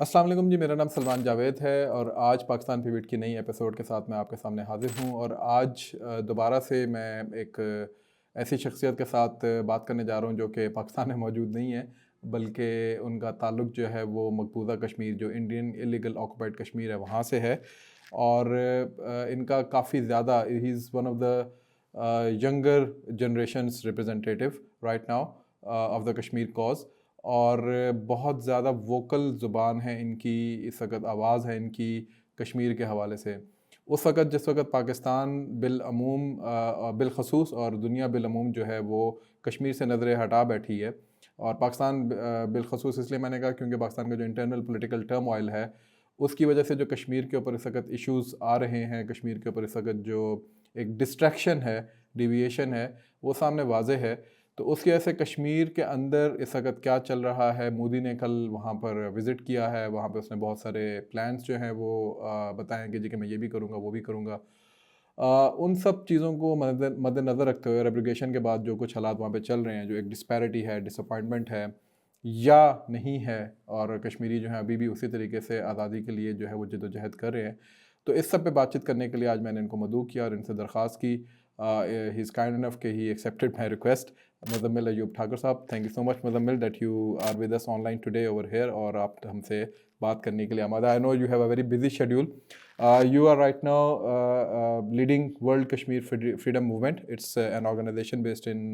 अस्सलाम वालेकुम जी, मेरा नाम सलमान जावेद है और आज पाकिस्तान पिवट की नई एपिसोड के साथ मैं आपके सामने हाज़िर हूँ। और आज दोबारा से मैं एक ऐसी शख्सियत के साथ बात करने जा रहा हूँ जो कि पाकिस्तान में मौजूद नहीं है, बल्कि उनका ताल्लुक़ जो है वो मकबूजा कश्मीर, जो इंडियन इलीगल ऑक्यूपाइड कश्मीर है, वहाँ से है। और इनका काफ़ी ज़्यादा, he is one of the younger generations representative right now of the Kashmir cause. और बहुत ज़्यादा वोकल ज़ुबान है इनकी, इस वक्त आवाज़ है इनकी कश्मीर के हवाले से। उस वक़्त जिस वक़्त पाकिस्तान बिलख़सूस और दुनिया बिलअमूम जो है वो कश्मीर से नज़रें हटा बैठी है। और पाकिस्तान बिलख़सूस इसलिए मैंने कहा क्योंकि पाकिस्तान का जो इंटरनल पॉलिटिकल टर्मोइल है उसकी वजह से जो कश्मीर के ऊपर इस वक्त इश्यूज़ आ रहे हैं, कश्मीर के ऊपर इस वक्त जो एक डिस्ट्रैक्शन है, डिविएशन है, वो सामने वाज़े है। तो उसकी वजह से कश्मीर के अंदर इस वक्त क्या चल रहा है, मोदी ने कल वहाँ पर विज़िट किया है, वहाँ पे उसने बहुत सारे प्लान्स जो हैं वो बताए कि जी कि मैं ये भी करूँगा, वो भी करूँगा। उन सब चीज़ों को मद्देनज़र रखते हुए, रेप्लिकेशन के बाद जो कुछ हालात वहाँ पे चल रहे हैं, जो एक डिस्पैरिटी है, डिसअपॉइंटमेंट है या नहीं है, और कश्मीरी जो है अभी भी उसी तरीके से आज़ादी के लिए जो है वो जद्दोजहद कर रहे हैं। तो इस सब पे बातचीत करने के लिए आज मैंने इनको मदऊ किया और इनसे दरख्वास्त की। ही इज़ काइंड इनफ कि he accepted my request. Muzzamil Ayub Thakur sahab, thank you so much Muzzamil that you are with us online today over here, और आप हमसे बात करने के लिए आमादा। I know you have a very busy schedule. You are right now leading World Kashmir Freedom Movement. It's an organization based in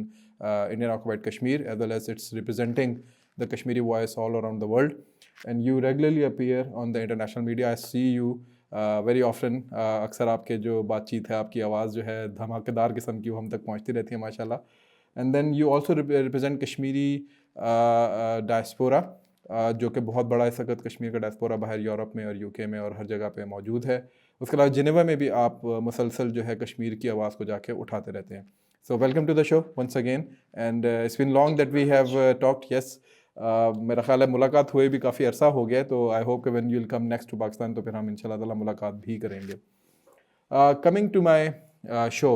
Indian occupied Kashmir, as well as it's representing the Kashmiri voice all around the world. And you regularly appear on the international media. I see you very often. अक्सर आपके जो बातचीत है, आपकी आवाज़ जो है धमाकेदार किस्म की, वो हम तक पहुँचती रहती है माशाल्लाह। And then you also represent Kashmiri diaspora, जो कि बहुत बड़ा इस वक्त कश्मीर का डायस्पोरा बाहर यूरोप में और यूके में और हर जगह पे मौजूद है। उसके अलावा जिनेवा में भी आप मुसलसल जो है कश्मीर की आवाज़ को जाके उठाते रहते हैं। So welcome to the show once again, and it's been long that we have talked. Yes, मेरा ख्याल है मुलाकात हुए भी काफ़ी अरसा हो गया, तो आई होप कि when you will come next to Pakistan तो फिर हम इंशाल्लाह ताला मुलाकात भी करेंगे। कमिंग टू माई शो,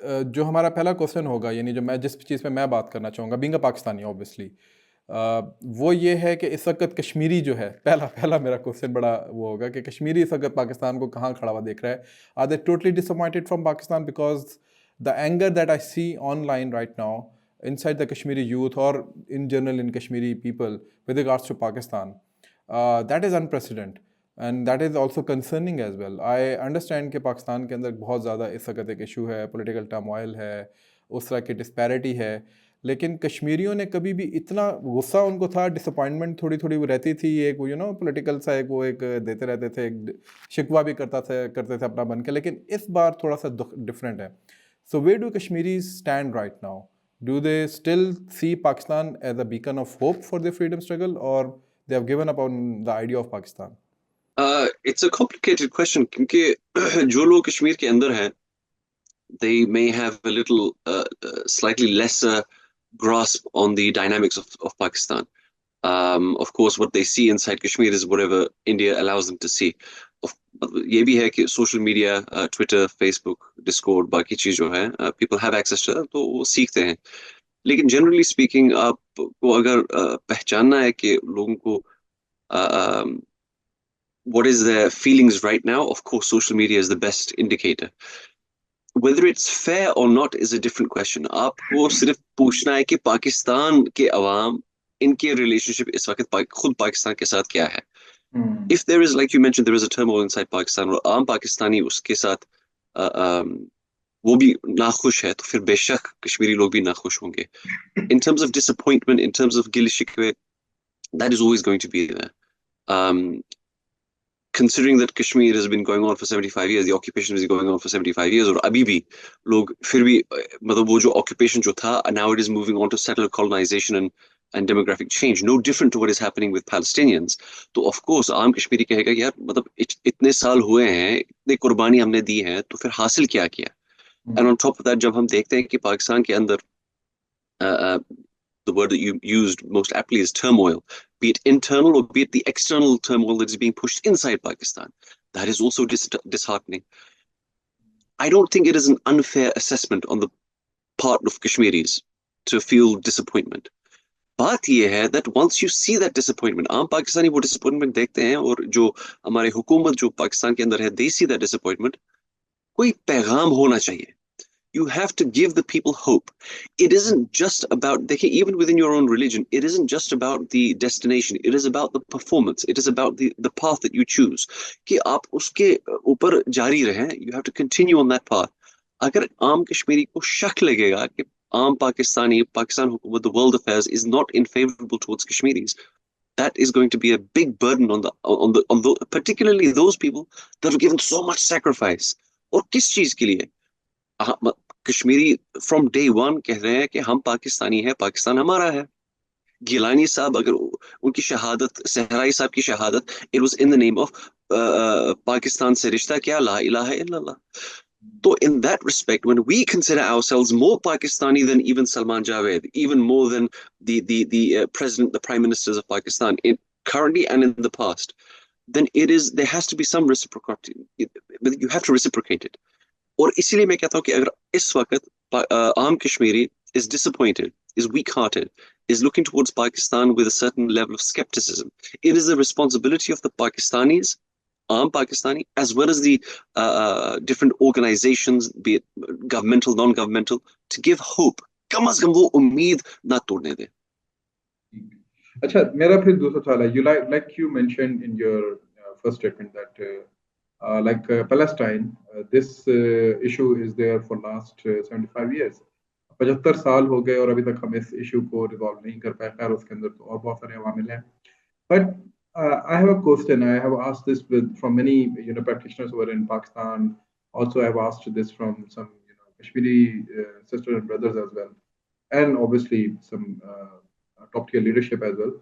जो हमारा पहला क्वेश्चन होगा, यानी जो मैं जिस चीज़ पे मैं बात करना चाहूँगा, बीइंग अ पाकिस्तानी ऑब्वियसली, वो ये है कि इस वक्त कश्मीरी जो है, पहला पहला मेरा क्वेश्चन बड़ा वो होगा कि कश्मीरी इस वक्त पाकिस्तान को कहाँ खड़ा हुआ देख रहा है। Are they totally disappointed from Pakistan? Because the anger that I see online right now inside the Kashmiri youth or in general in Kashmiri people with regards to Pakistan, that is unprecedented and that is also concerning as well. I understand कि पाकिस्तान के अंदर बहुत ज़्यादा इस वक्त एक issue है, political turmoil है, उस तरह की डिस्पैरिटी है, लेकिन कश्मीरियों ने कभी भी इतना गुस्सा उनको था, डिसअपॉइंटमेंट थोड़ी थोड़ी वो रहती थी, एक वो पॉलिटिकल सा एक वो एक देते रहते थे, एक शिकवा भी करते थे अपना बन के, लेकिन इस बार थोड़ा सा डिफरेंट है। So where do Kashmiris stand right now? Do they still see Pakistan as a beacon of hope for their freedom struggle, or they have given up on the idea of Pakistan? It's a complicated question क्योंकि जो लोग कश्मीर के अंदर हैं, they may have a little slightly lesser grasp on the dynamics of Pakistan. Of course, what they see inside Kashmir is whatever India allows them to see. ये भी है कि social media, Twitter, Facebook, Discord, बाकी चीज जो है, people have access to, तो वो सीखते हैं। लेकिन जनरली स्पीकिंग, आपको अगर पहचानना है कि लोगों को what is their feelings right now, of course social media is the best indicator. Whether it's fair or not is a different question. आपको सिर्फ पूछना है कि पाकिस्तान के अवाम, इनके रिलेशनशिप इस वक्त खुद पाकिस्तान के साथ क्या है। If there is, like you mentioned, there is a turmoil inside Pakistan और आम पाकिस्तानी उसके साथ वो भी नाखुश है, तो फिर बेशक कश्मीरी लोग भी नाखुश होंगे। In terms of disappointment, in terms of Gill शिकवे, that is always going to be there. Considering that Kashmir has been going on for 75 years, the occupation has been going on for 75 years, और अभी भी लोग फिर भी मतलब वो जो occupation जो था, now it is moving on to settler colonization and demographic change, no different to what is happening with Palestinians. तो of course आम कश्मीरी कहेगा यार मतलब इतने साल हुए हैं, इतने कुर्बानी हमने दी है, तो फिर हासिल क्या किया? And on top of that, जब हम देखते हैं कि पाकिस्तान के अंदर the word that you used most aptly is turmoil, be it internal or be it the external turmoil that is being pushed inside Pakistan. That is also disheartening. I don't think it is an unfair assessment on the part of Kashmiris to feel disappointment. बात ये है that once you see that disappointment, आम पाकिस्तानी वो disappointment देखते हैं, और जो हमारे हुकूमत जो पाकिस्तान के अंदर है, they see that disappointment, कोई पैगाम होना चाहिए. You have to give the people hope. It isn't just about, even within your own religion, it isn't just about the destination. It is about the performance. It is about the path that you choose. कि आप उसके ऊपर जारी रहें. You have to continue on that path. अगर आम कश्मीरी को शक लगेगा कि आम पाकिस्तानी, Pakistan हुकूमत, the world affairs is not in favorable towards Kashmiris, that is going to be a big burden on the particularly those people that have given so much sacrifice. और किस चीज के लिए? कश्मीरी फ्रॉम डे वन कह रहे हैं कि हम पाकिस्तानी हैं, पाकिस्तान हमारा है. गिलानी साहब, अगर उनकी शहादत, सहराई साहब की शहादत, it was in the name of Pakistan से रिश्ता क्या, ला इलाहा इल्लल्लाह. So in that respect, when we consider ourselves more Pakistani than even Salman Javed, even more than the president, the prime ministers of Pakistan, currently and in the past, then there has to be some reciprocity. You have to reciprocate it. और इसीलिए मैं कहता हूँ कि अगर इस वक्त आम Kashmiri is disappointed, is weak-hearted, is looking towards Pakistan with a certain level of skepticism, it is the responsibility of the Pakistanis, आम Pakistani, as well as the different organizations, be it governmental, non-governmental, to give hope. कम अज कम वो उम्मीद ना तोड़ने दे. अच्छा, मेरा फिर दूसरा सवाल है. You like you mentioned in your first statement that Palestine, this issue is there for last 75 years. 75 साल हो गए और अभी तक हम इस इशू को रिजॉल्व नहीं कर पाए. खैर उसके अंदर तो और बहुत सारे अवामिल हैं. But I have a question. I have asked this from many practitioners who are in Pakistan. Also, I have asked this from some Kashmiri sisters and brothers as well, and obviously some top tier leadership as well.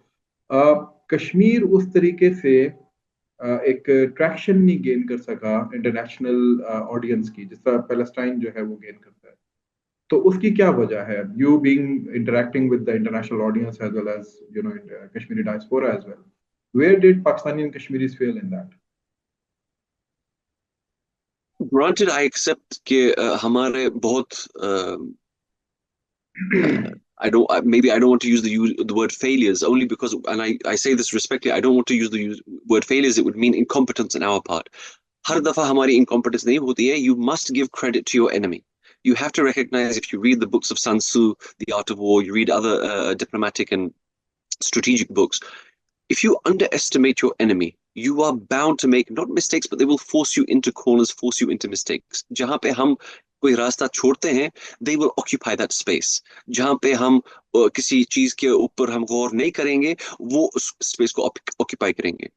Kashmir उस तरीके से एक traction नहीं gain कर सका international audience की जिस तरह पैलेस्टाइन जो है वो गेन करता है. तो उसकी क्या वजह है? You being interacting with the international audience as well as Kashmiri diaspora as well. Where did Pakistani and Kashmiris fail in that? Granted, I accept कि हमारे बहुत maybe I don't want to use the word failures, only because, and I say this respectfully, I don't want to use the word failures. It would mean incompetence on our part. हर दफा हमारी incompetence नहीं होती है. You must give credit to your enemy. You have to recognize, if you read the books of Sun Tzu, The Art of War, you read other diplomatic and strategic books, if you underestimate your enemy, you are bound to make not mistakes, but they will force you into corners, force you into mistakes. जहाँ पे हम कोई रास्ता छोड़ते हैं, they will occupy that space. जहाँ पे हम किसी चीज के ऊपर हम गौर नहीं करेंगे, वो उस space को occupy करेंगे.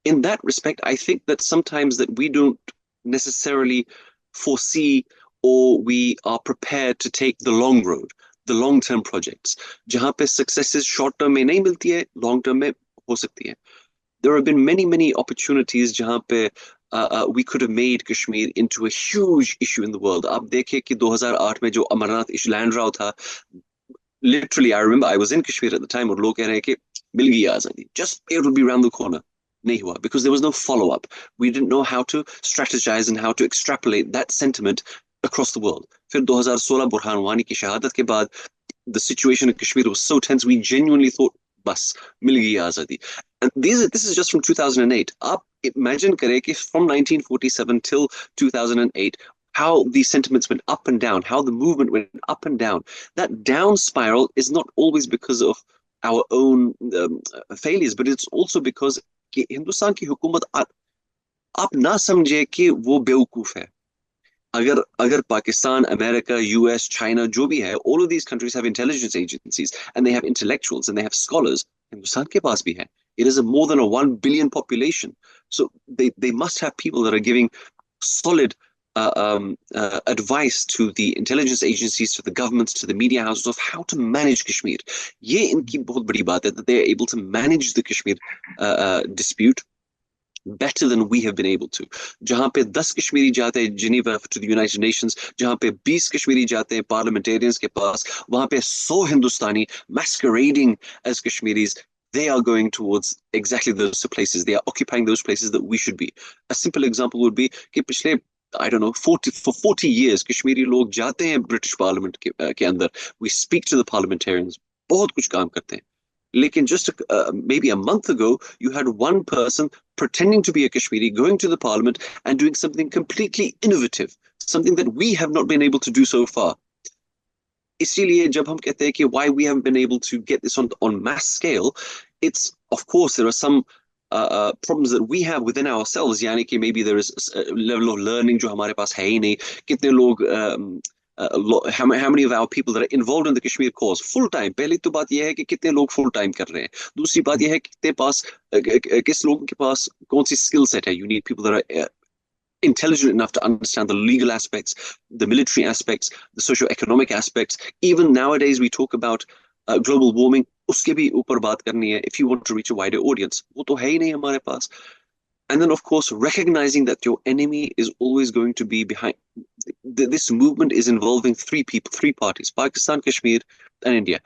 In that respect, I think that sometimes that we don't necessarily foresee, or we are prepared to take the long road, the long-term projects. जहाँ पे successes short term में नहीं मिलती है, long term में हो सकती है. There have been many opportunities जहाँ पे we could have made Kashmir into a huge issue in the world. आप देखें कि 2008 में जो अमरनाथ इशू लैंड रहा था, literally I remember I was in Kashmir at the time और लोग कह रहे हैं कि मिल गई आज़ादी, just it will be around the corner. नहीं हुआ, because there was no follow-up. We didn't know how to strategize and how to extrapolate that sentiment across the world. फिर 2016 बुरहान वानी की शहादत के बाद, the situation in Kashmir was so tense, we genuinely thought, बस मिल गई आज़ादी. And this is just from 2008. आप imagine करें कि from 1947 till 2008, how the sentiments went up and down, how the movement went up and down. That down spiral is not always because of our own failures, but it's also because कि हिंदुस्तान की हुकूमत आप ना समझे कि वो बेवकूफ है. अगर पाकिस्तान, अमेरिका, US, China, जो भी है, all of these countries have intelligence agencies and they have intellectuals and they have scholars. Hindustan के पास भी है. It is more than a 1 billion population. So they must have people that are giving solid advice to the intelligence agencies, to the governments, to the media houses of how to manage Kashmir. ये इनकी बहुत बड़ी बात है, that they are able to manage the Kashmir dispute better than we have been able to. जहाँ पे 10 कश्मीरी जाते हैं Geneva to the United Nations, जहाँ पे 20 कश्मीरी जाते हैं parliamentarians के पास, वहाँ पे 100 हिंदुस्तानी masquerading as Kashmiris, they are going towards exactly those places. They are occupying those places that we should be. A simple example would be कि पिछले, I don't know, for 40 years, Kashmiri लोग जाते हैं British Parliament के अंदर. We speak to the parliamentarians. बहुत कुछ काम करते हैं. Lekin just maybe a month ago, you had one person pretending to be a Kashmiri going to the parliament and doing something completely innovative, something that we have not been able to do so far. इसीलिए जब हम कहते हैं कि why we haven't been able to get this on mass scale, it's of course there are some problems that we have within ourselves. यानी कि maybe there is a level of learning जो हमारे पास है ही नहीं. कितने लोग how many of our people that are involved in the Kashmir cause full time. पहली तो बात यह है कि कितने लोग full time कर रहे हैं. दूसरी बात यह है कि कितने पास किस लोगों के पास कौन सी skill set है. You need people that are intelligent enough to understand the legal aspects, the military aspects, the socio-economic aspects. Even nowadays, we talk about global warming. उसके भी ऊपर बात करनी है if you want to reach a wider audience. वो तो है ही नहीं हमारे पास. And then, of course, recognizing that your enemy is always going to be behind. This movement is involving three people, three parties: Pakistan, Kashmir, and India.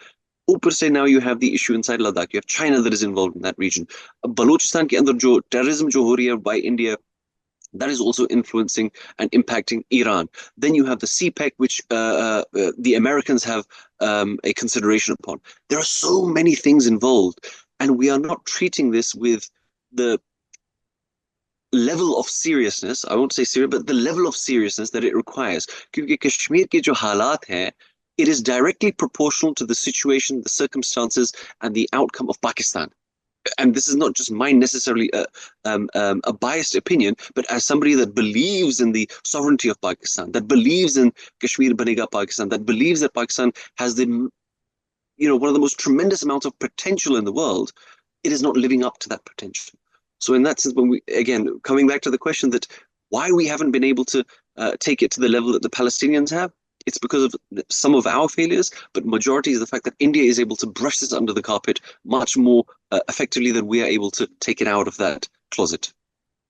ऊपर से now you have the issue inside Ladakh. You have China that is involved in that region. Balochistan के अंदर जो terrorism जो हो रही है by India, that is also influencing and impacting Iran. Then you have the CPEC, which the Americans have a consideration upon. There are so many things involved, and we are not treating this with the level of seriousness. I won't say serious, but the level of seriousness that it requires. क्योंकि कश्मीर के जो हालात हैं, it is directly proportional to the situation, the circumstances, and the outcome of Pakistan. And this is not just mine necessarily a biased opinion, but as somebody that believes in the sovereignty of Pakistan, that believes in Kashmir Banega Pakistan, that believes that Pakistan has the, one of the most tremendous amounts of potential in the world, it is not living up to that potential. So in that sense, when we, again, coming back to the question that why we haven't been able to take it to the level that the Palestinians have, it's because of some of our failures, but majority is the fact that India is able to brush this under the carpet much more effectively than we are able to take it out of that closet.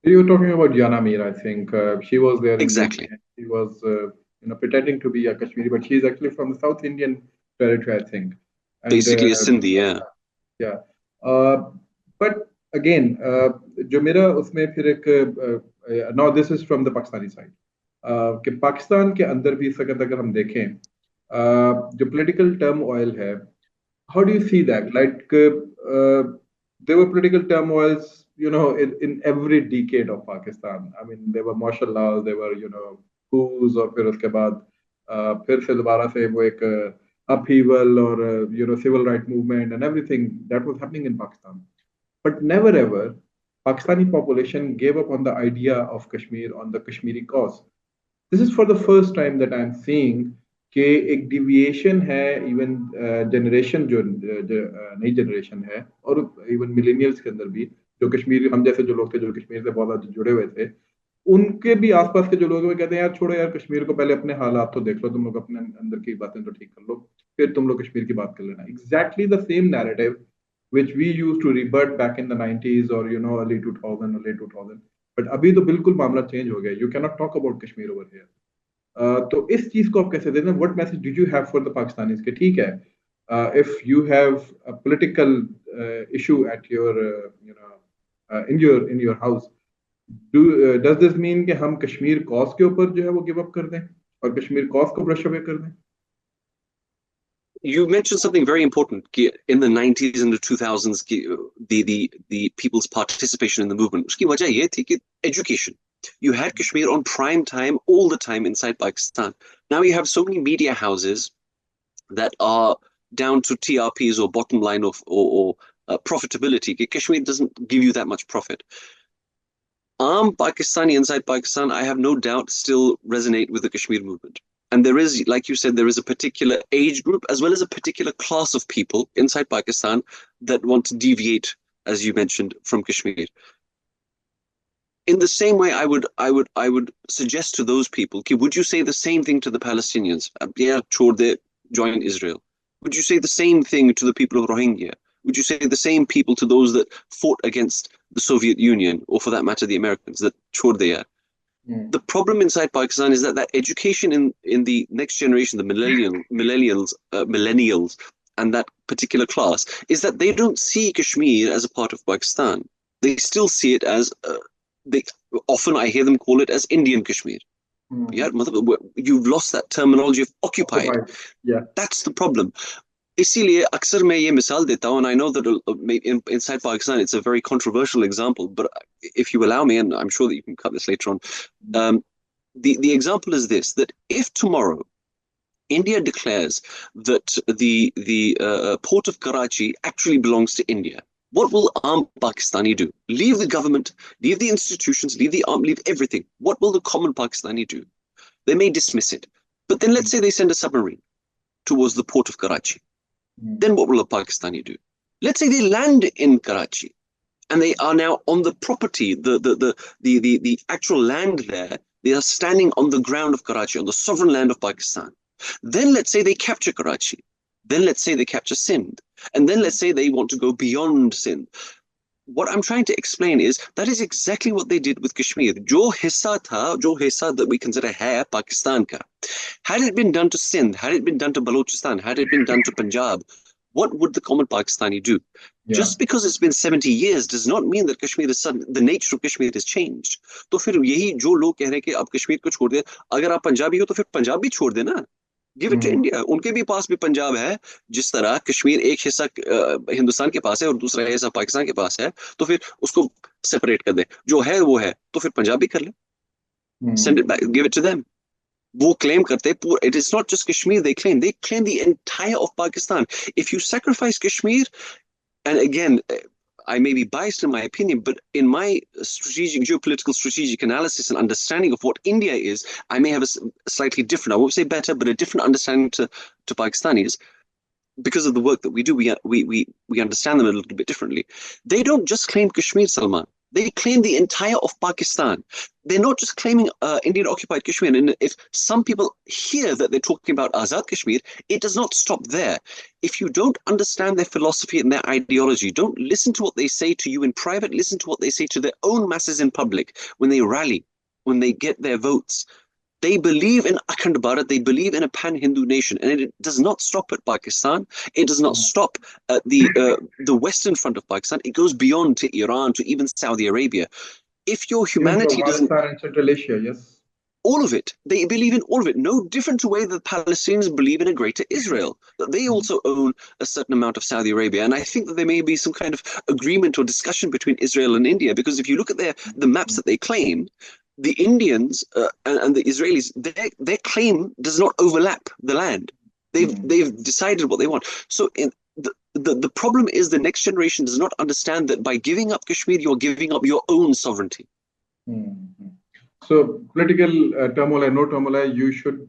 You were talking about Yana Mir, I think. She was there. Exactly. She was, pretending to be a Kashmiri, but she's actually from the South Indian territory, I think. And, basically a Sindhi, yeah. Yeah. But again, जो मेरा उसमें फिर एक now this is from the Pakistani side. कि पाकिस्तान के अंदर भी इस वक्त अगर हम देखें जो political turmoil है, how do you see that? Like there were political turmoils, in every decade of Pakistan. I mean, there were martial laws, there were, coups, और फिर उसके बाद फिर से दोबारा से वो एक upheaval or civil rights movement and everything that was happening in Pakistan. But never ever Pakistani population gave up on the idea of Kashmir, on the Kashmiri cause. This is for the first time that I'm seeing कि एक deviation है even generation जो नई generation है और even millennials के अंदर भी जो कश्मीर हम जैसे जो लोग थे जो कश्मीर से बहुत ज़्यादा जुड़े हुए थे उनके भी आसपास के जो लोग हैं वो कहते हैं यार छोड़ो यार कश्मीर को पहले अपने हालात तो देख लो तुम लोग अपने अंदर की बातें तो ठीक कर लो फिर तुम लोग कश्मीर की बात कर लेना exactly the same narrative which we used to revert back in the 90s or early 2000 or late 2000 but अभी तो बिल्कुल मामला चेंज हो गया you cannot talk about Kashmir over here तो इस चीज को आप कैसे देते हैं what message did you have for the Pakistanis कि ठीक है if you have a political issue at your in your house does this mean कि हम कश्मीर कॉज के ऊपर जो है वो गिव अप कर दें और कश्मीर कॉज को ब्रश अवे कर दें You mentioned something very important in the 90s and the 2000s the people's participation in the movement उसकी वजह ये थी कि education you had Kashmir on prime time all the time inside Pakistan now you have so many media houses that are down to TRPs or bottom line of or profitability Kashmir doesn't give you that much profit Pakistani inside Pakistan I have no doubt still resonate with the Kashmir movement and there is, like you said, there is a particular age group as well as a particular class of people inside Pakistan that want to deviate, as you mentioned, from Kashmir. In the same way, I would suggest to those people, would you say the same thing to the Palestinians? Yeah, join Israel. Would you say the same thing to the people of Rohingya? Would you say the same people to those that fought against the Soviet Union, or for that matter, the Americans that there? The problem inside Pakistan is that education in the next generation, the millennials, and that particular class, is that they don't see Kashmir as a part of Pakistan. They still see it as, often I hear them call it as Indian Kashmir. Yeah, you've lost that terminology of occupied. Yeah, that's the problem. इसीलिए अक्सर मैं ये मिसाल देता हूँ, and I know that inside Pakistan it's a very controversial example, but if you allow me, and I'm sure that you can cut this later on, um, the example is this: that if tomorrow India declares that the port of Karachi actually belongs to India, what will armed Pakistani do? Leave the government, leave the institutions, leave the army, leave everything. What will the common Pakistani do? They may dismiss it, but then let's say they send a submarine towards the port of Karachi. Then what will a Pakistani do? Let's say they land in Karachi and they are now on the property, the actual land there. They are standing on the ground of Karachi, on the sovereign land of Pakistan. Then let's say they capture Karachi. Then let's say they capture Sindh. And then let's say they want to go beyond Sindh. What I'm trying to explain is that is exactly what they did with Kashmir. Jo hissa that we consider hai Pakistan ka. Had it been done to Sindh, had it been done to Balochistan, had it been done to Punjab, what would the common Pakistani do? Yeah. Just because it's been 70 years does not mean that Kashmir is sudden, the nature of Kashmir has changed. तो फिर यही जो लोग कह रहे हैं कि आप कश्मीर को छोड़ दें, अगर आप पंजाबी हो तो फिर पंजाब भी छोड़ देना. Give it to India. उनके भी पास भी पंजाब है. जिस तरह कश्मीर एक हिस्सा हिंदुस्तान के पास है और दूसरा हिस्सा पाकिस्तान के पास है, तो फिर उसको सेपरेट कर दे. जो है वो है, तो फिर पंजाब भी कर ले. Send it back, give it to them. वो claim करते हैं, it is not just Kashmir they claim the entire of Pakistan. If you sacrifice Kashmir, and again, I may be biased in my opinion, but in my geopolitical strategic analysis and understanding of what India is, I may have a slightly different, I won't say better, but a different understanding to Pakistanis. Because of the work that we do, we understand them a little bit differently. They don't just claim Kashmir, Salman. They claim the entire of Pakistan. They're not just claiming Indian-occupied Kashmir. And if some people hear that they're talking about Azad Kashmir, it does not stop there. If you don't understand their philosophy and their ideology, don't listen to what they say to you in private, listen to what they say to their own masses in public when they rally, when they get their votes. They believe in Akhand Bharat, they believe in a pan-Hindu nation, and it does not stop at Pakistan. It does not stop at the western front of Pakistan. It goes beyond to Iran, to even Saudi Arabia. If your humanity doesn't... and Central Asia, yes. All of it. They believe in all of it. No different to the way the Palestinians believe in a greater Israel. That they also own a certain amount of Saudi Arabia. And I think that there may be some kind of agreement or discussion between Israel and India, because if you look at the maps that they claim, the Indians and the Israelis, their claim does not overlap the land. They've decided what they want. So the problem is the next generation does not understand that by giving up Kashmir, you're giving up your own sovereignty. So political turmoil or no turmoil, you should,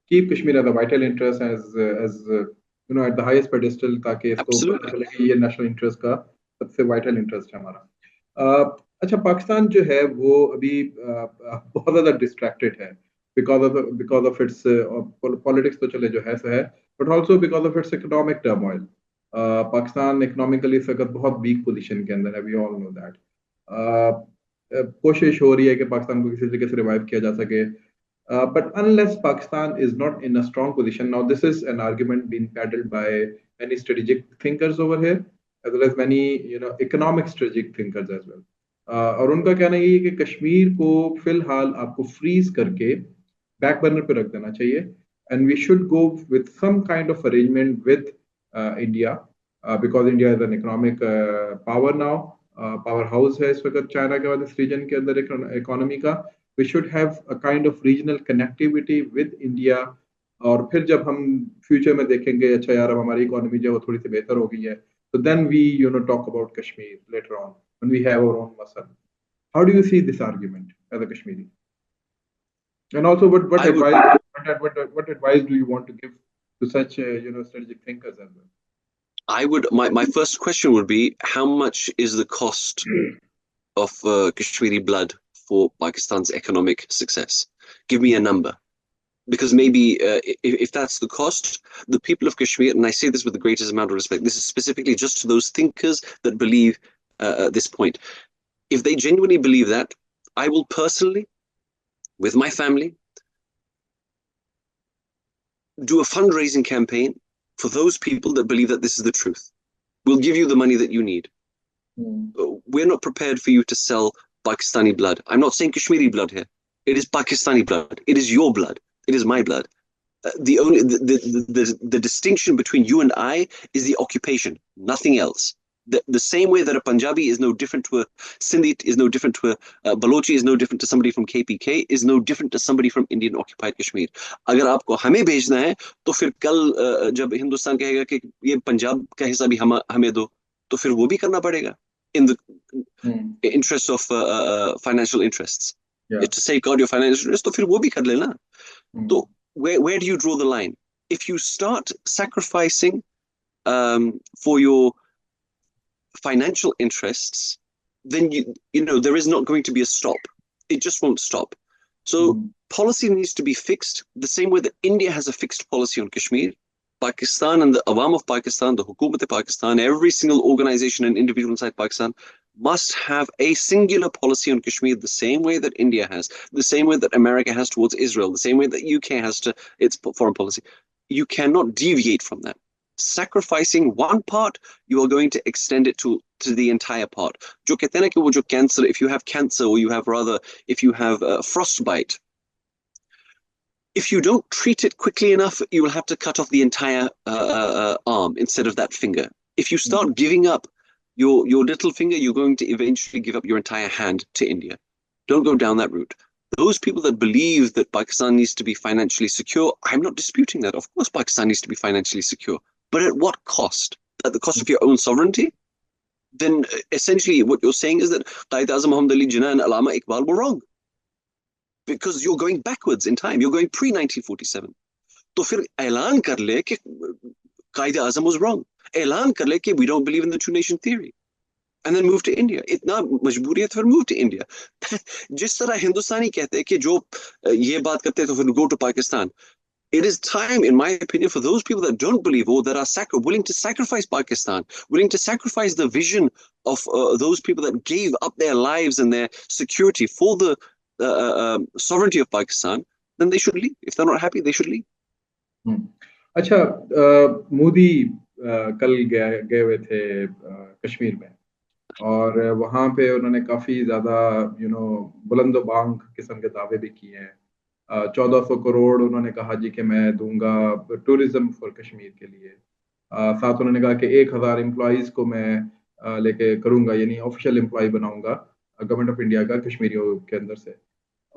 keep Kashmir as a vital interest, as at the highest pedestal, ताकि इसको पता चले कि ये national interest का सबसे vital interest है हमारा. अच्छा, पाकिस्तान जो है वो अभी बहुत ज़्यादा distracted है because of its politics तो चले जो है सो है, but also because of its economic turmoil. Pakistan economically इस वक्त बहुत weak position के अंदर है, we all know that. कोशिश हो रही है कि पाकिस्तान को किसी तरीके से रिवाइव किया जा सके, but unless Pakistan is not in a strong position, now this is an argument being peddled by many strategic thinkers over here, as well as many economic strategic thinkers as well. और उनका कहना ये है कि कश्मीर को फिलहाल आपको freeze करके बैक बर्नर पे रख देना चाहिए, and we should go with some kind of arrangement with India, because India is an economic power now, power house है इस वक्त चाइना के बाद इस रीजन के अंदर इकोनॉमी का. We should have a kind of regional connectivity with India, और फिर जब हम फ्यूचर में देखेंगे अच्छा यार अब हमारी इकोनॉमी जो है वो थोड़ी सी बेहतर हो गई है, तो then we talk about Kashmir later on when we have our own muscle. How do you see this argument as a Kashmiri, and also what advice do you want to give to such strategic thinkers as well? My first question would be, how much is the cost of Kashmiri blood for Pakistan's economic success? Give me a number. Because maybe if that's the cost, the people of Kashmir, and I say this with the greatest amount of respect, this is specifically just to those thinkers that believe this point. If they genuinely believe that, I will personally, with my family, do a fundraising campaign for those people that believe that this is the truth. We'll give you the money that you need. We're not prepared for you to sell Pakistani blood. I'm not saying Kashmiri blood here. It is Pakistani blood. It is your blood. It is my blood. The distinction between you and I is the occupation, nothing else. The same way that a Punjabi is no different to a Sindhi is no different to a Balochi is no different to somebody from KPK is no different to somebody from Indian occupied Kashmir. अगर आपको हमें भेजना है तो फिर कल जब हिंदुस्तान कहेगा कि ये पंजाब का हिस्सा भी हमें दो तो फिर वो भी करना पड़ेगा in the interest of financial interests. Yeah. To safeguard your financial interests, तो फिर वो भी कर लेना. So where do you draw the line? If you start sacrificing for your financial interests, then you know there is not going to be a stop. It just won't stop. So policy needs to be fixed the same way that India has a fixed policy on Kashmir. Pakistan and the Awam of Pakistan, the Hukumat of Pakistan, every single organization and individual inside Pakistan must have a singular policy on Kashmir the same way that India has, the same way that America has towards Israel, the same way that UK has to its foreign policy. You cannot deviate from that. Sacrificing one part, you are going to extend it to the entire part. Jo kehte hain na ki wo jo cancer, if you have cancer or you have rather, if you have frostbite, if you don't treat it quickly enough, you will have to cut off the entire arm instead of that finger. If you start giving up your little finger, you're going to eventually give up your entire hand to India. Don't go down that route. Those people that believe that Pakistan needs to be financially secure, I'm not disputing that. Of course, Pakistan needs to be financially secure. But at what cost? At the cost of your own sovereignty? Then essentially what you're saying is that Qaid-e-Azam Muhammad Ali Jinnah and Allama Iqbal were wrong. Because you're going backwards in time. You're going pre-1947. तो फिर ऐलान कर ले कि Qaid-e-Azam was wrong. ऐलान कर ले कि we don't believe in the two-nation theory. And then move to India. इतना मजबूरी है तो फिर move to India. जिस तरह हिंदुस्तानी कहते हैं कि जो ये बात करते हैं तो फिर go to Pakistan. It is time, in my opinion, for those people that don't believe or that are willing to sacrifice Pakistan, willing to sacrifice the vision of those people that gave up their lives and their security for the sovereignty of Pakistan, then they should leave. If they're not happy, they should leave. अच्छा, मोदी कल गए हुए थे कश्मीर में और वहाँ पे उन्होंने काफी ज्यादा बुलंदोबांग किस्म के दावे भी किए हैं. 1400 करोड़ उन्होंने कहा जी कि मैं दूंगा टूरिज्म फॉर कश्मीर के लिए. साथ उन्होंने कहा कि 1000 एम्प्लॉइज को मैं लेके करूंगा, यानी ऑफिशियल एम्प्लॉय बनाऊंगा गवर्नमेंट ऑफ इंडिया का कश्मीरियों के अंदर से.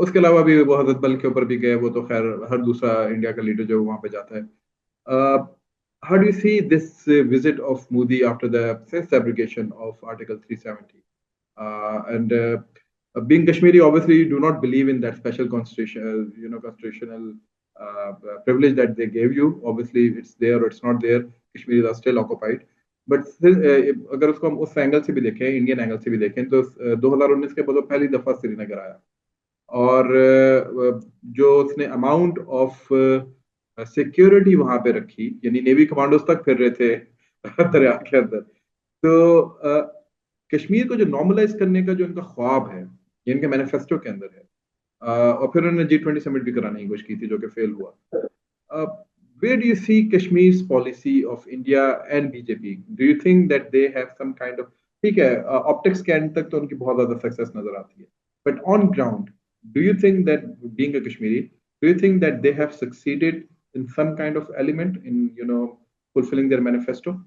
उसके अलावा भी वो हजरत बल के ऊपर भी गए, वो तो खैर हर दूसरा इंडिया का लीडर जो वहाँ पे जाता है. How do you see this visit of Modi after the abrogation of Article 370? And being Kashmiri, obviously, you do not believe in that special constitutional privilege that they gave you. Obviously, it's there or it's not there. Kashmiris are still occupied. But अगर उसको हम उस angle से भी देखें, Indian angle से भी देखें, तो 2019 के बाद पहली दफा श्रीनगर आया और जो उसने अमाउंट ऑफ सिक्योरिटी वहां पे रखी, यानी नेवी कमांडोज तक फिर रहे थे दरिया के अंदर. तो कश्मीर को जो नॉर्मलाइज करने का जो इनका ख्वाब है, ये इनके मैनिफेस्टो के अंदर है, और फिर उन्होंने G20 समिट भी कराने की कोशिश की थी जो कि फेल हुआ. Where do you see Kashmir's policy of India and BJP? Do you think that they have some kind of, ठीक है, ऑप्टिक्स के एंड तक तो उनकी बहुत ज्यादा सक्सेस नजर आती है, but on ground, do you think that being a Kashmiri, do you think that they have succeeded in some kind of element in fulfilling their manifesto?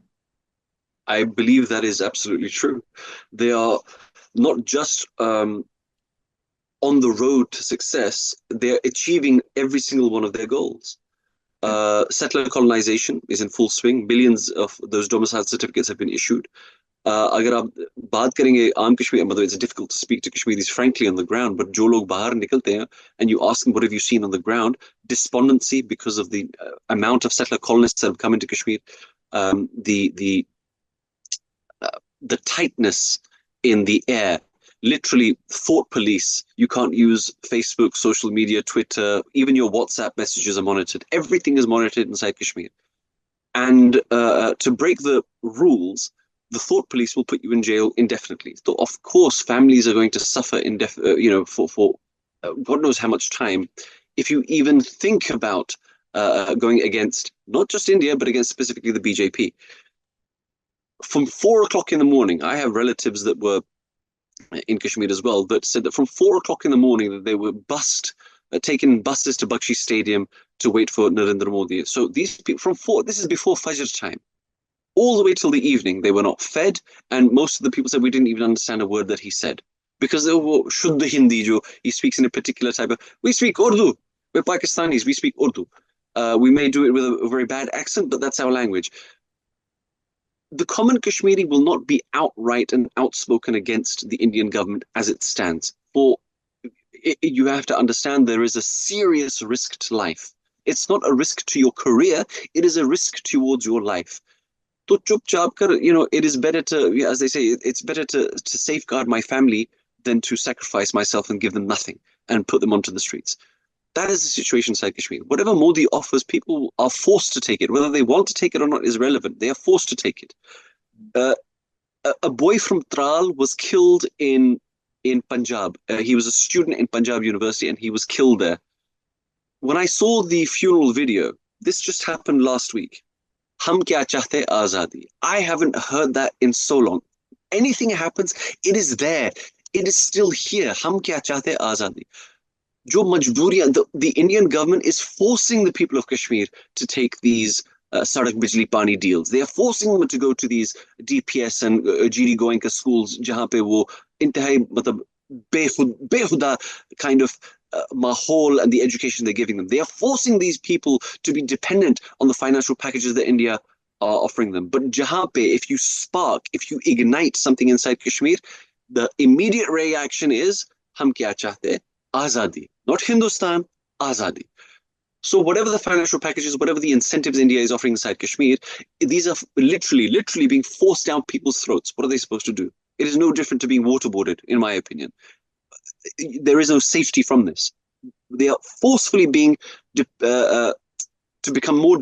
I believe that is absolutely true. They are not just on the road to success, they're achieving every single one of their goals. Settler colonization is in full swing. Millions of those domicile certificates have been issued. अगर आप बात करेंगे आम कश्मीर, मतलब it's difficult to speak to Kashmiris frankly on the ground, but जो लोग बाहर निकलते हैं and you ask them what have you seen on the ground, despondency because of the amount of settler colonists that have come into Kashmir, the tightness in the air, literally thought police. You can't use Facebook, social media, Twitter, even your WhatsApp messages are monitored. Everything is monitored inside Kashmir. And to break the rules, the thought police will put you in jail indefinitely. So of course, families are going to suffer for God knows how much time. If you even think about going against not just India, but against specifically the BJP. From 4 o'clock in the morning, I have relatives that were in Kashmir as well, that said that from 4 o'clock in the morning that they were taking buses to Bakshi Stadium, to wait for Narendra Modi. So these people this is before Fajr time, all the way till the evening, they were not fed, and most of the people said we didn't even understand a word that he said because they were Shuddha Hindi, he speaks in a particular type of. We speak Urdu. We're Pakistanis. We speak Urdu. We may do it with a very bad accent, but that's our language. The common Kashmiri will not be outright and outspoken against the Indian government as it stands. You have to understand there is a serious risk to life. It's not a risk to your career. It is a risk towards your life. So chup-chap kar, it is better to, as they say, it's better to safeguard my family than to sacrifice myself and give them nothing and put them onto the streets. That is the situation inside Kashmir. Whatever Modi offers, people are forced to take it. Whether they want to take it or not is irrelevant. They are forced to take it. A boy from Tral was killed in Punjab. He was a student in Punjab University and he was killed there. When I saw the funeral video, this just happened last week. Hum kya chahte azadi. I haven't heard that in so long. Anything happens, it is there. It is still here. Hum kya chahte azadi. Jo majburiyan, the Indian government is forcing the people of Kashmir to take these Sadak Bijli Pani deals. They are forcing them to go to these DPS and GD Goenka schools, jahan pe wo intihai matlab behuda kind of mahol and the education they're giving them. They are forcing these people to be dependent on the financial packages that India are offering them. But jahan pe, if you ignite something inside Kashmir, the immediate reaction is, hum kya chahte? Azadi. Not Hindustan, Azadi. So whatever the financial packages, whatever the incentives India is offering inside Kashmir, these are literally being forced down people's throats. What are they supposed to do? It is no different to being waterboarded, in my opinion. There is no safety from this. They are forcefully being to become more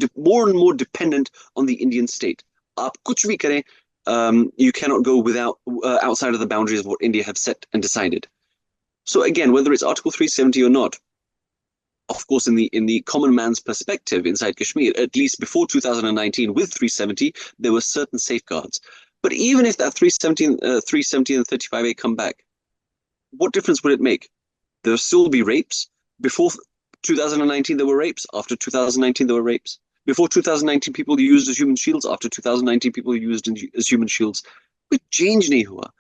and more dependent on the Indian state. Aap kuch bhi kare, you cannot go without outside of the boundaries of what India have set and decided. So again, whether it's Article 370 or not, of course, in the common man's perspective inside Kashmir, at least before 2019 with 370, there were certain safeguards. But even if that 370 and 35A come back, what difference would it make? There will still be rapes. Before 2019, there were rapes. After 2019, there were rapes. Before 2019, people used as human shields. After 2019, people used as human shields. But change nahi hua.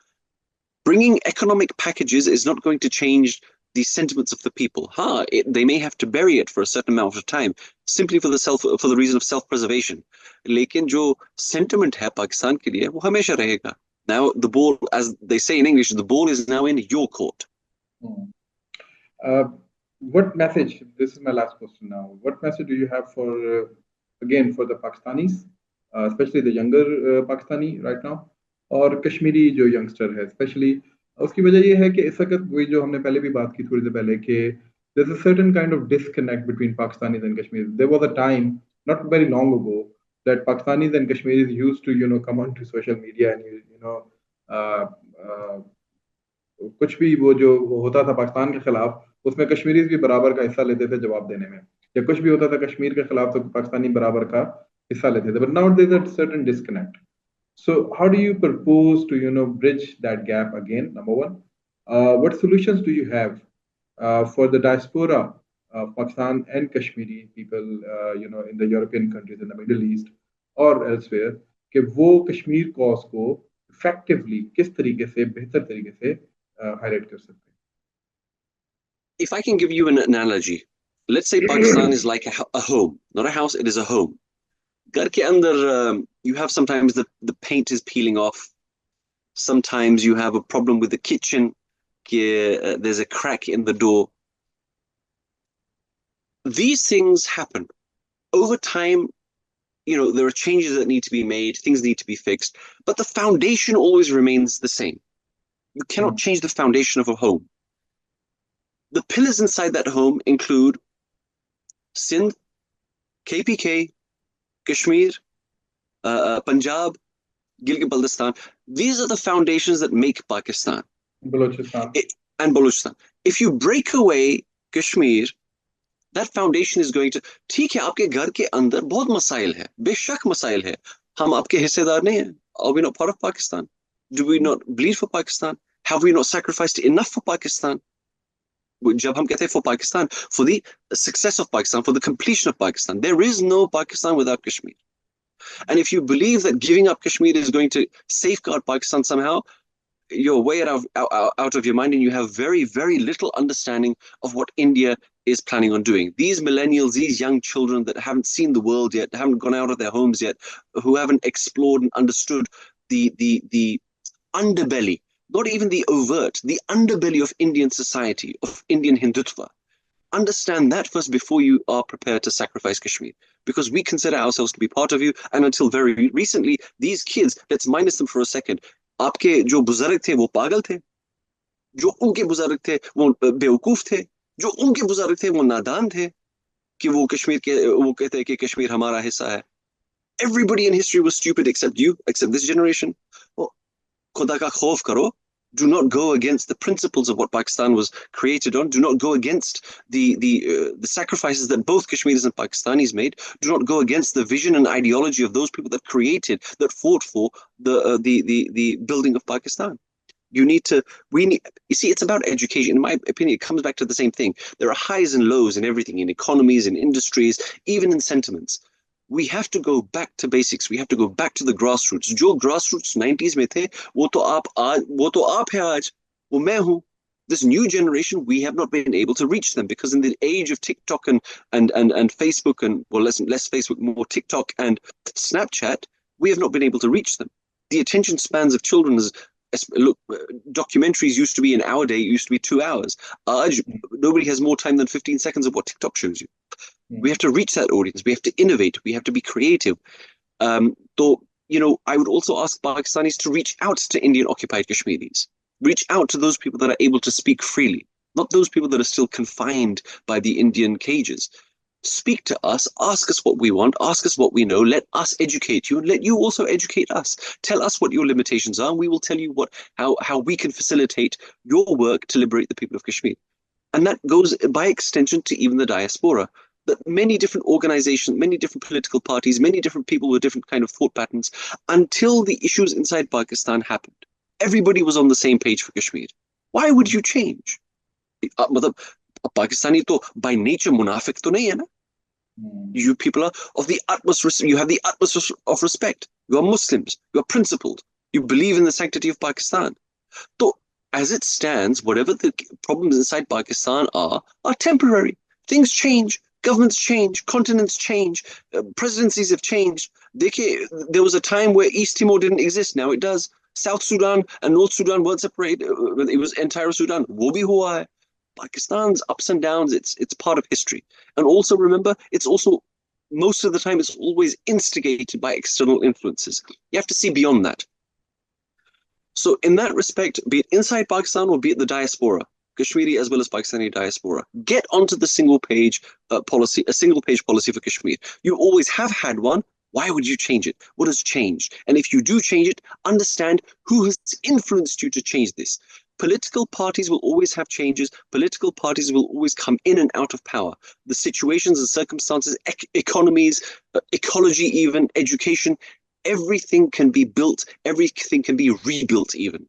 Bringing economic packages is not going to change the sentiments of the people. They may have to bury it for a certain amount of time, simply for the reason of self-preservation. Lekin jo sentiment hai Pakistan ke liye, wo hamesha rahega. Now the ball, as they say in English, the ball is now in your court. What message? This is my last question now. What message do you have for the Pakistanis, especially the younger Pakistani right now, और कश्मीरी जो youngster है specially? उसकी वजह ये है कि इस वक्त वही जो हमने पहले भी बात की थोड़ी देर पहले कि there's a certain kind of disconnect between Pakistanis and Kashmiris. There was a time not very long ago that Pakistanis and Kashmiris used to come onto social media and कुछ भी वो जो होता था पाकिस्तान के खिलाफ उसमें कश्मीरीज भी बराबर का हिस्सा लेते थे जवाब देने में, या कुछ भी होता था कश्मीर के खिलाफ तो पाकिस्तानी बराबर का हिस्सा लेते थे. But now there's a certain disconnect. So how do you propose to bridge that gap again? Number one, what solutions do you have for the diaspora of Pakistan and Kashmiri people, in the European countries, in the Middle East or elsewhere, कि वो Kashmir cause को effectively किस तरीके से बेहतर तरीके से highlight कर सकते हैं? If I can give you an analogy, let's say Pakistan is like a home, not a house, it is a home. Ghar ke andar, you have sometimes the paint is peeling off. Sometimes you have a problem with the kitchen. There's a crack in the door. These things happen. Over time, there are changes that need to be made. Things need to be fixed. But the foundation always remains the same. You cannot change the foundation of a home. The pillars inside that home include Sindh, KPK, Kashmir, Punjab, Gilgit-Baltistan. These are the foundations that make Pakistan. Balochistan. And Balochistan. If you break away Kashmir, that foundation is going to... ठीक है, आपके घर के अंदर बहुत मसाइल है, बेशक मसाइल है. हम आपके हिस्सेदार नहीं हैं. Are we not part of Pakistan? Do we not bleed for Pakistan? Have we not sacrificed enough for Pakistan? jab hum kehte for Pakistan, for the success of Pakistan, for the completion of Pakistan. There is no Pakistan without Kashmir. And if you believe that giving up Kashmir is going to safeguard Pakistan somehow, you're way out of your mind, and you have very, very little understanding of what India is planning on doing. These millennials, these young children that haven't seen the world yet, haven't gone out of their homes yet, who haven't explored and understood the underbelly, not even the overt, the underbelly of Indian society, of Indian Hindutva. Understand that first before you are prepared to sacrifice Kashmir, because we consider ourselves to be part of you. And until very recently, these kids, let's minus them for a second, आपके जो बुजुर्ग थे वो पागल थे, जो उनके बुजुर्ग थे वो बेवकूफ थे, जो उनके बुजुर्ग थे वो नादान थे कि वो कश्मीर के वो कहते हैं कि कश्मीर हमारा हिस्सा है. Everybody in history was stupid except you, except this generation. Well, खुदा का खौफ करो. Do not go against the principles of what Pakistan was created on. Do not go against the sacrifices that both Kashmiris and Pakistanis made. Do not go against the vision and ideology of those people that created, that fought for the building of Pakistan. You see, it's about education. In my opinion, it comes back to the same thing. There are highs and lows in everything, in economies, in industries, even in sentiments. We have to go back to basics. We have to go back to the grassroots. जो grassroots 90s में थे, वो तो आप है आज, वो मैं हूँ. This new generation, we have not been able to reach them because in the age of TikTok and Facebook and, well, less Facebook, more TikTok and Snapchat, we have not been able to reach them. The attention spans of children look, documentaries used to be an hour day, used to be 2 hours. Nobody has more time than 15 seconds of what TikTok shows you. We have to reach that audience. We have to innovate. We have to be creative. So, I would also ask Pakistanis to reach out to Indian occupied Kashmiris. Reach out to those people that are able to speak freely, not those people that are still confined by the Indian cages. Speak to us, ask us what we want, ask us what we know, let us educate you, and let you also educate us. Tell us what your limitations are, and we will tell you how we can facilitate your work to liberate the people of Kashmir. And that goes by extension to even the diaspora. That many different organizations, many different political parties, many different people with different kind of thought patterns, until the issues inside Pakistan happened, everybody was on the same page for Kashmir. Why would you change? Pakistani to by nature munafik to nahi hai na. You people are of the utmost, you have the utmost of respect. You are Muslims, you are principled, you believe in the sanctity of Pakistan. So as it stands, whatever the problems inside Pakistan are temporary. Things change. Governments change, continents change, presidencies have changed. There was a time where East Timor didn't exist. Now it does. South Sudan and North Sudan weren't separated. It was entire Sudan. Wo bhi hua hai. Pakistan's ups and downs, it's part of history. And also remember, it's also, most of the time, it's always instigated by external influences. You have to see beyond that. So in that respect, be it inside Pakistan or be it the diaspora, Kashmiri as well as Pakistani diaspora, get onto the single page policy, a single page policy for Kashmir. You always have had one. Why would you change it? What has changed? And if you do change it, understand who has influenced you to change this. Political parties will always have changes. Political parties will always come in and out of power. The situations and circumstances, economies, ecology, even education, everything can be built. Everything can be rebuilt even.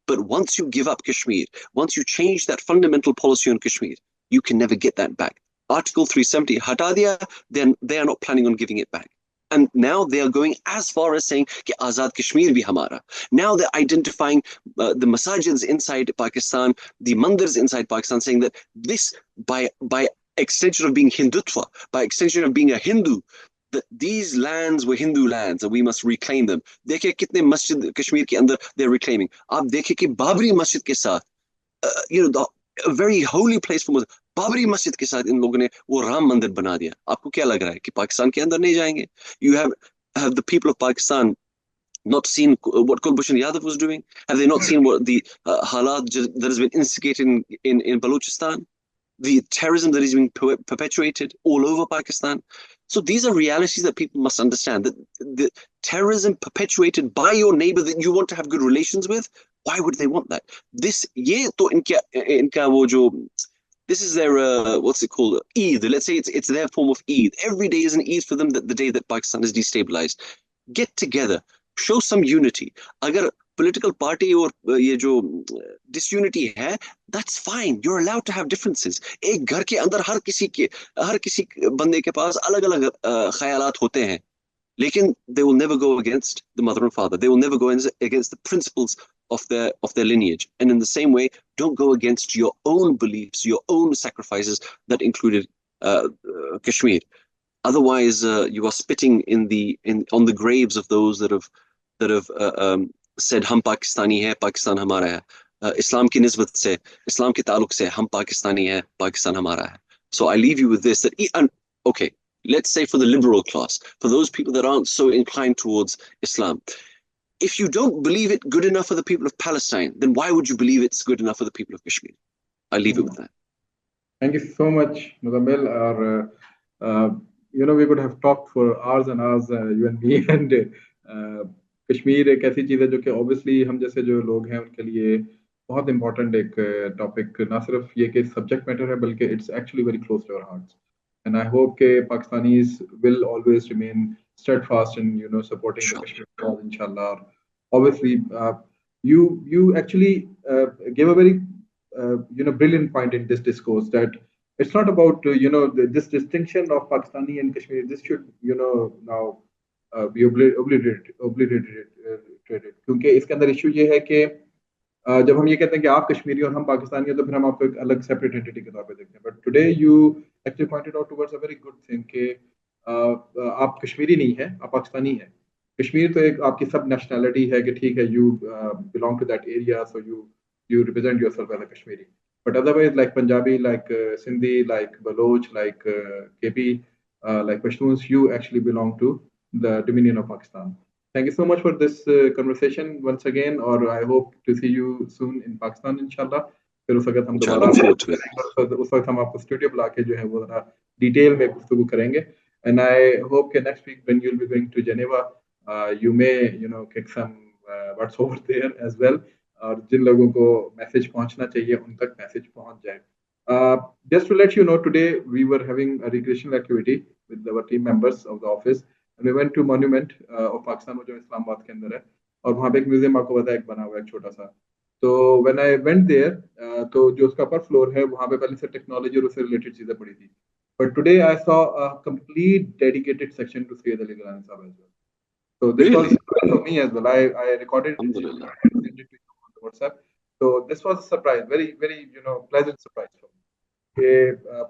But once you give up Kashmir, once you change that fundamental policy on Kashmir, you can never get that back. Article 370, hata diya, then they are not planning on giving it back. And now they are going as far as saying, ki Azad Kashmir bhi hamara. Now they're identifying the masajids inside Pakistan, the mandirs inside Pakistan, saying that this, by extension of being Hindutva, by extension of being a Hindu, that these lands were Hindu lands and we must reclaim them. Dekhe kitne masjid Kashmir ke andar they're reclaiming. Aap dekhe ki Babri Masjid ke saath, a very holy place for Muslims. Babri Masjid ke saath in logon ne wo Ram Mandir bana diya. Aapko kya lag raha hai ki Pakistan ke andar nahi jayenge? You have the people of Pakistan not seen what Kulbhushan Yadav was doing? Have they not seen what the halat that has been instigated in Balochistan? The terrorism that is being perpetuated all over Pakistan. So these are realities that people must understand, that the terrorism perpetuated by your neighbor that you want to have good relations with, why would they want that? This is their, what's it called? Eid. Let's say it's their form of Eid. Every day is an Eid for them, the day that Pakistan is destabilized. Get together. Show some unity. Agar political party और ये जो disunity है, that's fine. You're allowed to have differences. एक घर के अंदर हर किसी बंदे के पास अलग-अलग ख्यालात होते हैं. लेकिन they will never go against the mother and father. They will never go against the principles of their lineage. And in the same way, don't go against your own beliefs, your own sacrifices that included Kashmir. Otherwise, you are spitting on the graves of those that have said हम पाकिस्तानी हैं, पाकिस्तान हमारा है. इस्लाम की निस्बत से, इस्लाम के ताल्लुक से हम पाकिस्तानी हैं, पाकिस्तान हमारा है. So I leave you with this and okay, let's say for the liberal class, for those people that aren't so inclined towards Islam, if you don't believe it good enough for the people of Palestine, then why would you believe it's good enough for the people of Kashmir? I leave it with that. Thank you so much, Muzzamil. We could have talked for hours and hours, you and me, and Kashmir एक ऐसी चीज़ है जो कि obviously हम जैसे जो लोग हैं उनके लिए बहुत इंपॉर्टेंट एक टॉपिक ना सिर्फ ये कि सब्जेक्ट मैटर है बल्कि it's actually very close to our hearts and I hope के Pakistanis will always remain steadfast in supporting the Kashmir cause inshallah. Obviously you actually gave a very brilliant point in this discourse that it's not about this distinction of Pakistani and Kashmiri. This should now be obliterated क्योंकि इसके अंदर issue ये है कि जब हम ये कहते हैं कि आप कश्मीरी और हम पाकिस्तानी हैं तो फिर हम आपको एक अलग सेपरेट एंटिटी के तौर पे देखते हैं. But today you actually pointed out towards a very good thing कि आप कश्मीरी नहीं है, आप पाकिस्तानी हैं. कश्मीर तो एक आपकी सब नेशनैलिटी है कि ठीक है, you belong to that area, so you represent yourself as a Kashmiri. But otherwise, like Punjabi, like Sindhi, like Baloch, like KP, like Pashtuns, you actually belong to the Dominion of Pakistan. Thank you so much for this conversation once again, or I hope to see you soon in Pakistan, inshallah. फिर उस वक्त हम दोबारा उस वक्त हम आपको studio बुला के जो है वो जरा डिटेल में गुफ्तगू करेंगे. And I hope that next week when you'll be going to Geneva, you may kick some words over there as well. और जिन लोगों को मैसेज पहुंचना चाहिए उन तक मैसेज पहुंच जाए. Just to let you know, today we were having a recreational activity with our team members of the office, and we went to Monument of Pakistan, जो इस्लामाबाद के अंदर है, और वहाँ पे एक म्यूजियम आपको पता है एक बना हुआ है एक छोटा सा. तो when I went there, तो जो उसका अपर फ्लोर है वहाँ पे पहले से टेक्नोलॉजी और उससे रिलेटेड चीजें पड़ी थी. But today I saw a complete dedicated section to Sayyid Ali Gilani Sahab as well. So this was for me as well. I recorded it and sent it to you on WhatsApp. So this was a surprise, very very pleasant surprise for me. कि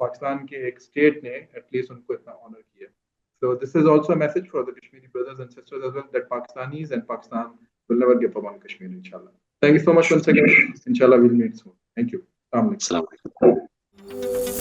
पाकिस्तान के एक state ने at least उनको इतना honour किया. So this is also a message for the Kashmiri brothers and sisters as well, that Pakistanis and Pakistan will never give up on Kashmir, inshallah. Thank you so much once again. Inshallah we'll meet soon. Thank you. Assalamu alaikum.